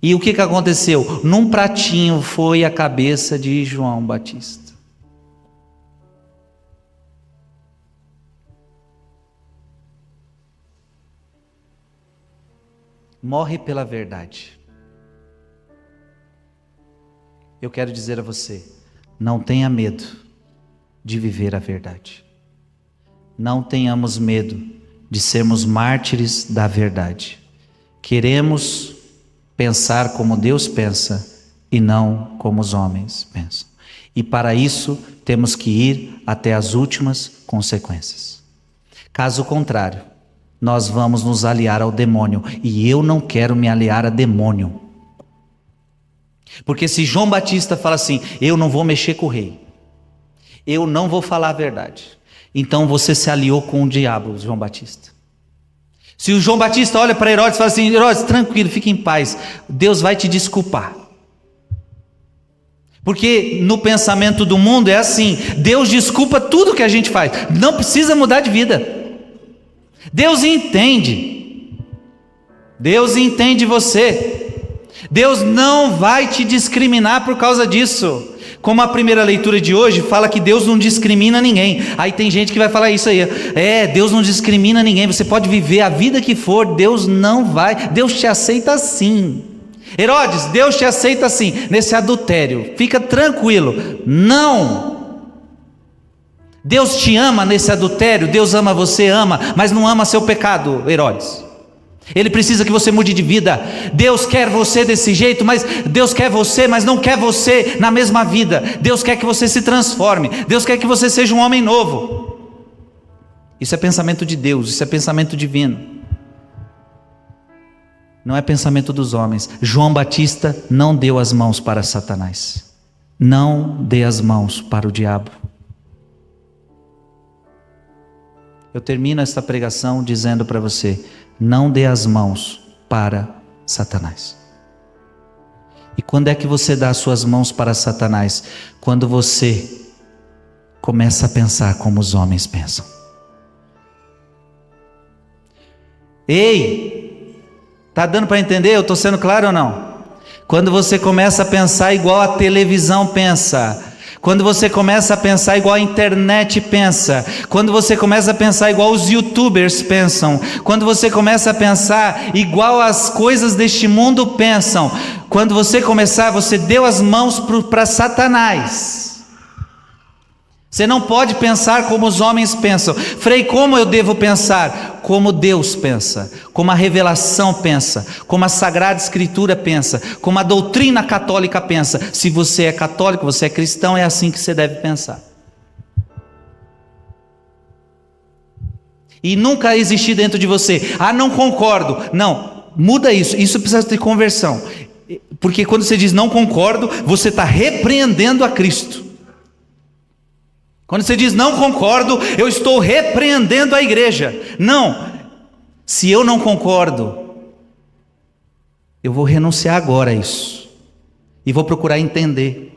E o que aconteceu? Num pratinho foi a cabeça de João Batista. Morre pela verdade. Eu quero dizer a você: não tenha medo de viver a verdade. Não tenhamos medo de sermos mártires da verdade. Queremos pensar como Deus pensa e não como os homens pensam. E para isso temos que ir até as últimas consequências. Caso contrário, nós vamos nos aliar ao demônio, e eu não quero me aliar a demônio. Porque se João Batista fala assim: eu não vou mexer com o rei, eu não vou falar a verdade, então você se aliou com o diabo, João Batista. Se o João Batista olha para Herodes e fala assim: Herodes, tranquilo, fique em paz, Deus vai te desculpar. Porque no pensamento do mundo é assim: Deus desculpa tudo que a gente faz, não precisa mudar de vida. Deus entende você. Deus não vai te discriminar por causa disso. Como a primeira leitura de hoje fala que Deus não discrimina ninguém. Aí tem gente que vai falar isso aí: Deus não discrimina ninguém, você pode viver a vida que for, Deus não vai, Deus te aceita assim. Herodes, Deus te aceita assim, nesse adultério, fica tranquilo. Não! Deus te ama nesse adultério, Deus ama você, mas não ama seu pecado, Herodes. Ele precisa que você mude de vida. Deus quer você desse jeito, mas Deus quer você, mas não quer você na mesma vida. Deus quer que você se transforme, Deus quer que você seja um homem novo. Isso é pensamento de Deus, isso é pensamento divino. Não é pensamento dos homens. João Batista não deu as mãos para Satanás. Não dê as mãos para o diabo. Eu termino esta pregação dizendo para você: não dê as mãos para Satanás. E quando é que você dá as suas mãos para Satanás? Quando você começa a pensar como os homens pensam. Ei, tá dando para entender? Eu estou sendo claro ou não? Quando você começa a pensar igual a televisão pensa, quando você começa a pensar igual a internet pensa, quando você começa a pensar igual os youtubers pensam, quando você começa a pensar igual as coisas deste mundo pensam, quando você deu as mãos para Satanás. Você não pode pensar como os homens pensam. Frei, como eu devo pensar? Como Deus pensa, como a revelação pensa, como a Sagrada Escritura pensa, como a doutrina católica pensa. Se você é católico, você é cristão, é assim que você deve pensar. E nunca existir dentro de você: ah, não concordo. Não, muda isso. Isso precisa ter conversão. Porque quando você diz não concordo, você está repreendendo a Cristo. Quando você diz não concordo, eu estou repreendendo a igreja. Não, se eu não concordo, eu vou renunciar agora a isso. E vou procurar entender.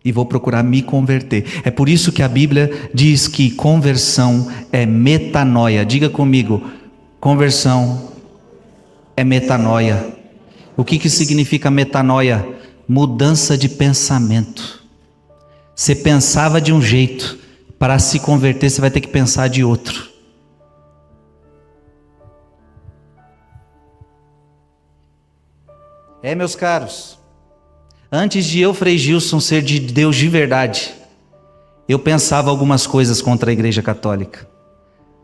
E vou procurar me converter. É por isso que a Bíblia diz que conversão é metanoia. Diga comigo, conversão é metanoia. O que significa metanoia? Mudança de pensamento. Você pensava de um jeito, para se converter você vai ter que pensar de outro. Meus caros, antes de eu, Frei Gilson, ser de Deus de verdade, eu pensava algumas coisas contra a Igreja Católica.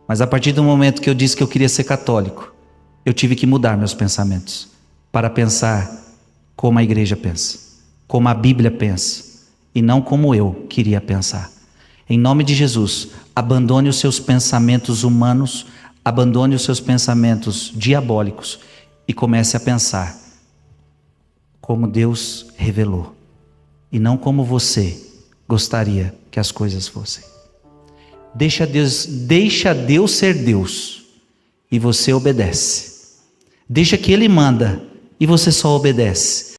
Mas a partir do momento que eu disse que eu queria ser católico, eu tive que mudar meus pensamentos para pensar como a igreja pensa, como a Bíblia pensa, e não como eu queria pensar. Em nome de Jesus, abandone os seus pensamentos humanos, abandone os seus pensamentos diabólicos e comece a pensar como Deus revelou, e não como você gostaria que as coisas fossem. Deixa Deus ser Deus, e você obedece. Deixa que Ele manda, e você só obedece.